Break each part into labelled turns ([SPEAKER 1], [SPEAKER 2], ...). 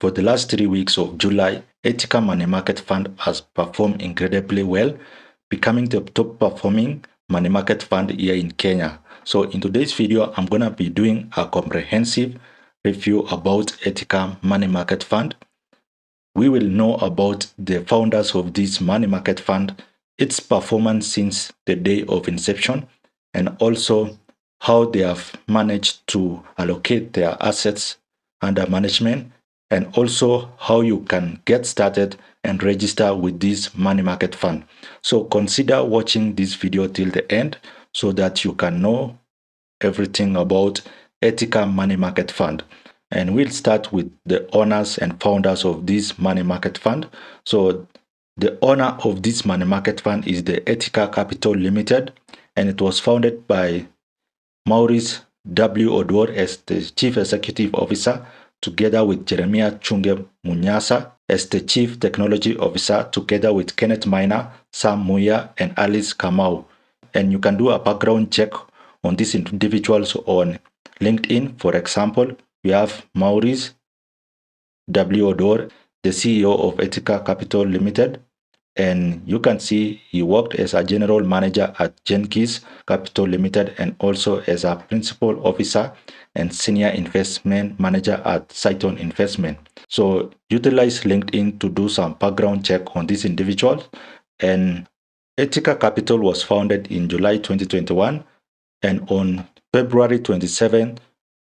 [SPEAKER 1] For the last 3 weeks of July, Etica Money Market Fund has performed incredibly well, becoming the top performing money market fund here in Kenya. So in today's video, I'm going to be doing a comprehensive review about Etica Money Market Fund. We will know about the founders of this money market fund, its performance since the day of inception, and also how they have managed to allocate their assets under management, and also how you can get started and register with this money market fund. So consider watching this video till the end so that you can know everything about Etica Money Market Fund. And we'll start with the owners and founders of this money market fund. So the owner of this money market fund is the Etica Capital Limited, and it was founded by Maurice W. Oduor as the Chief Executive Officer, together with Jeremiah Chunge Munyasa as the Chief Technology Officer, together with Kenneth Minor, Sam Muya, and Alice Kamau. And you can do a background check on these individuals on LinkedIn. For example, we have Maurice W. Oduor, the CEO of Etica Capital Limited, and you can see he worked as a general manager at Jenkins Capital Limited and also as a principal officer and senior investment manager at Saiton Investment. So utilize LinkedIn to do some background check on these individuals. And Etica Capital was founded in July 2021, and on February 27,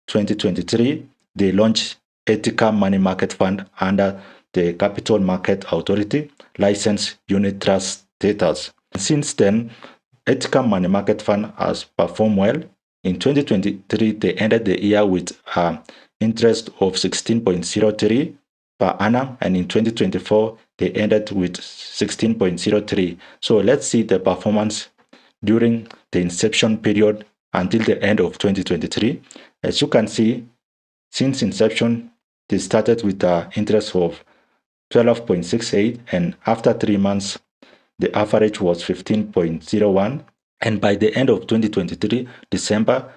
[SPEAKER 1] 2023, they launched Etica Money Market Fund under the Capital Market Authority License Unit Trust status. Since then, Etica Money Market Fund has performed well. In 2023, they ended the year with an interest of 16.03 per annum, and in 2024, they ended with 16.03. So let's see the performance during the inception period until the end of 2023. As you can see, since inception, they started with an interest of 12.68, and after 3 months, the average was 15.01. And by the end of 2023, December,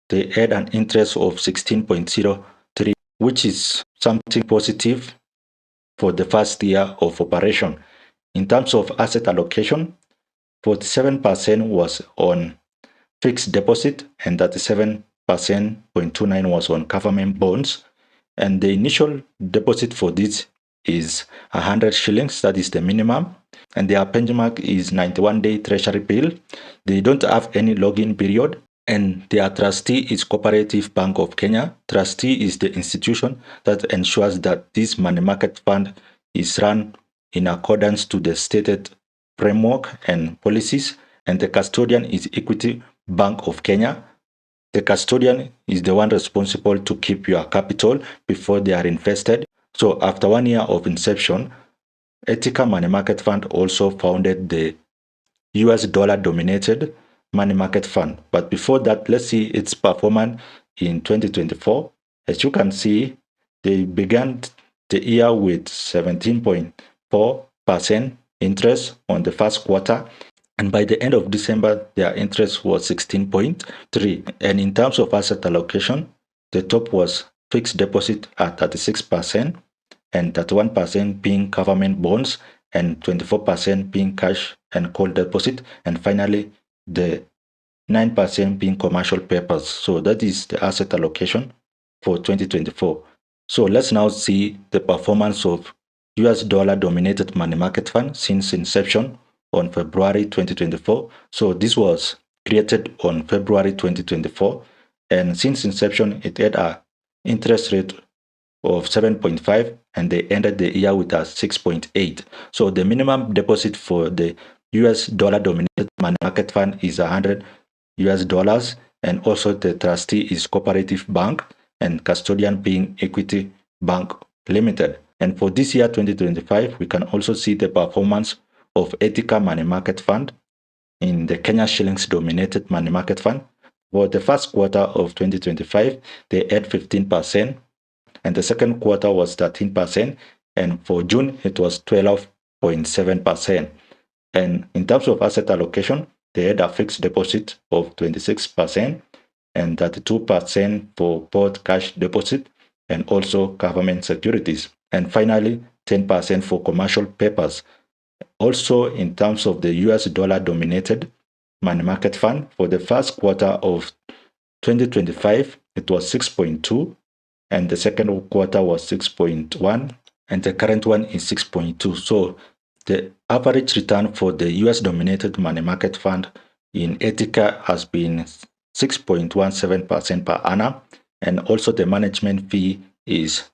[SPEAKER 1] they had an interest of 16.03, which is something positive for the first year of operation. In terms of asset allocation, 47% was on fixed deposit and 37.29% was on government bonds. And the initial deposit for this is 100 shillings, that is the minimum. And their benchmark is 91-day treasury bill. They don't have any login period. And their trustee is Cooperative Bank of Kenya. Trustee is the institution that ensures that this money market fund is run in accordance to the stated framework and policies. And the custodian is Equity Bank of Kenya. The custodian is the one responsible to keep your capital before they are invested. So after 1 year of inception, Etica Money Market Fund also founded the US dollar-dominated money market fund. But before that, let's see its performance in 2024. As you can see, they began the year with 17.4% interest on the first quarter. And by the end of December, their interest was 16.3. And in terms of asset allocation, the top was fixed deposit at 36%, and 31% being government bonds, and 24% being cash and cold deposit, and finally the 9% being commercial papers. So that is the asset allocation for 2024. So let's now see the performance of US dollar dominated money market fund since inception on February 2024. So this was created on February 2024, and since inception it had a interest rate of 7.5, and they ended the year with a 6.8. So the minimum deposit for the US dollar dominated money market fund is $100, and also the trustee is Cooperative Bank and custodian being Equity Bank Limited. And for this year 2025, we can also see the performance of Etica Money Market Fund in the Kenya shillings dominated money market fund. For the first quarter of 2025, they had 15%, and the second quarter was 13%, and for June it was 12.7%. And in terms of asset allocation, they had a fixed deposit of 26% and 32% for both cash deposit and also government securities. and finally 10% for commercial papers. Also, in terms of the US dollar dominated money market fund, for the first quarter of 2025, it was 6.2, and the second quarter was 6.1, and the current one is 6.2. So the average return for the US dominated money market fund in Etica has been 6.17% per annum, and also the management fee is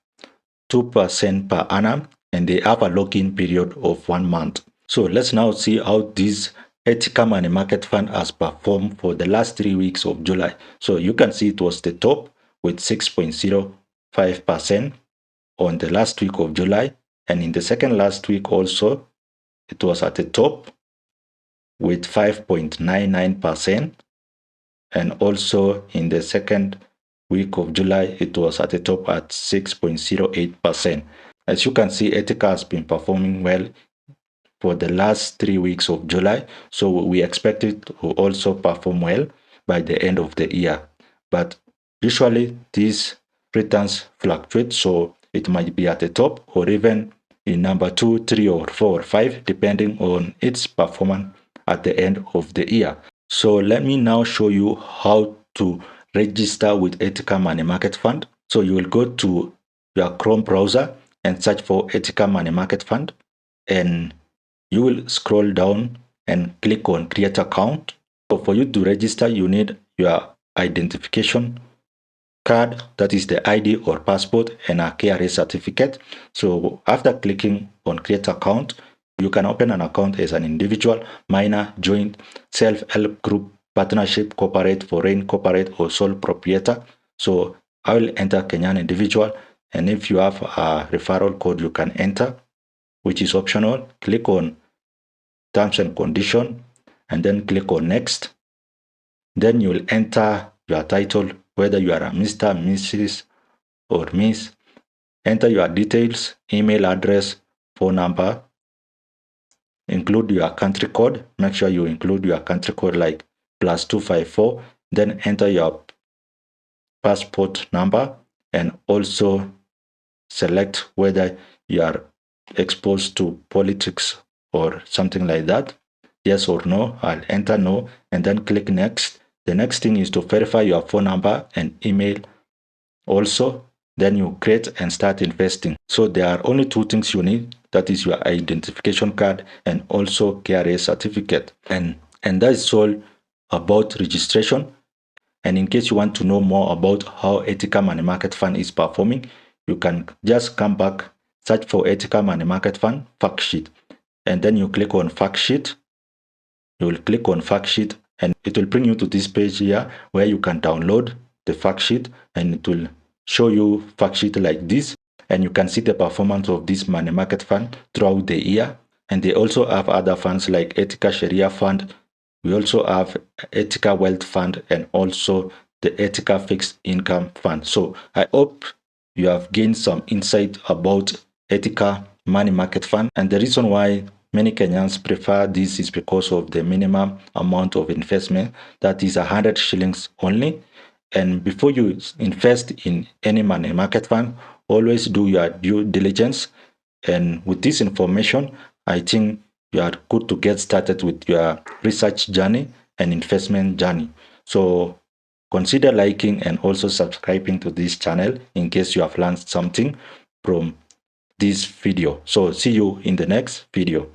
[SPEAKER 1] 2% per annum, and they have a lock-in period of 1 month. So let's now see how this Etica Money Market Fund has performed for the last 3 weeks of July. So you can see it was the top with 6.05% on the last week of July, and in the second last week also it was at the top with 5.99%, and also in the second week of July it was at the top at 6.08%. As you can see, Etica has been performing well for the last 3 weeks of July, so we expect it to also perform well by the end of the year. But usually these returns fluctuate, so it might be at the top or even in number 2, 3, or 4, or 5, depending on its performance at the end of the year. So let me now show you how to register with Etica Money Market Fund. So you will go to your Chrome browser and search for Etica Money Market Fund, and you will scroll down and click on create account. So for you to register, you need your identification card, that is the ID or passport, and a KRA certificate. So after clicking on create account, you can open an account as an individual, minor, joint, self-help group, partnership, corporate, foreign corporate, or sole proprietor. So I will enter Kenyan individual, and if you have a referral code, you can enter, which is optional. Click on terms and condition, and then click on next. Then you will enter your title, whether you are a Mr., Mrs., or Miss. Enter your details, email address, phone number. Include your country code. Make sure you include your country code like +254. Then enter your passport number, and also select whether you are exposed to politics or something like that. Yes or no. I'll enter no, and then click next. The next thing is to verify your phone number and email also. Then you create and start investing. So there are only 2 things you need, that is your identification card and also KRA certificate. And that is all about registration. And in case you want to know more about how Etica Money Market Fund is performing, you can just come back, search for Etica Money Market Fund fact sheet, and then you click on fact sheet. You will click on fact sheet, and it will bring you to this page here where you can download the fact sheet, and it will show you fact sheet like this, and you can see the performance of this money market fund throughout the year. And they also have other funds like Etica Sharia Fund. We also have Etica Wealth Fund, and also the Etica Fixed Income Fund. So I hope you have gained some insight about Etica Money Market Fund, and the reason why many Kenyans prefer this is because of the minimum amount of investment, that is 100 shillings only. And before you invest in any money market fund, always do your due diligence. And with this information, I think you are good to get started with your research journey and investment journey. So consider liking and also subscribing to this channel in case you have learned something from this video. So see you in the next video.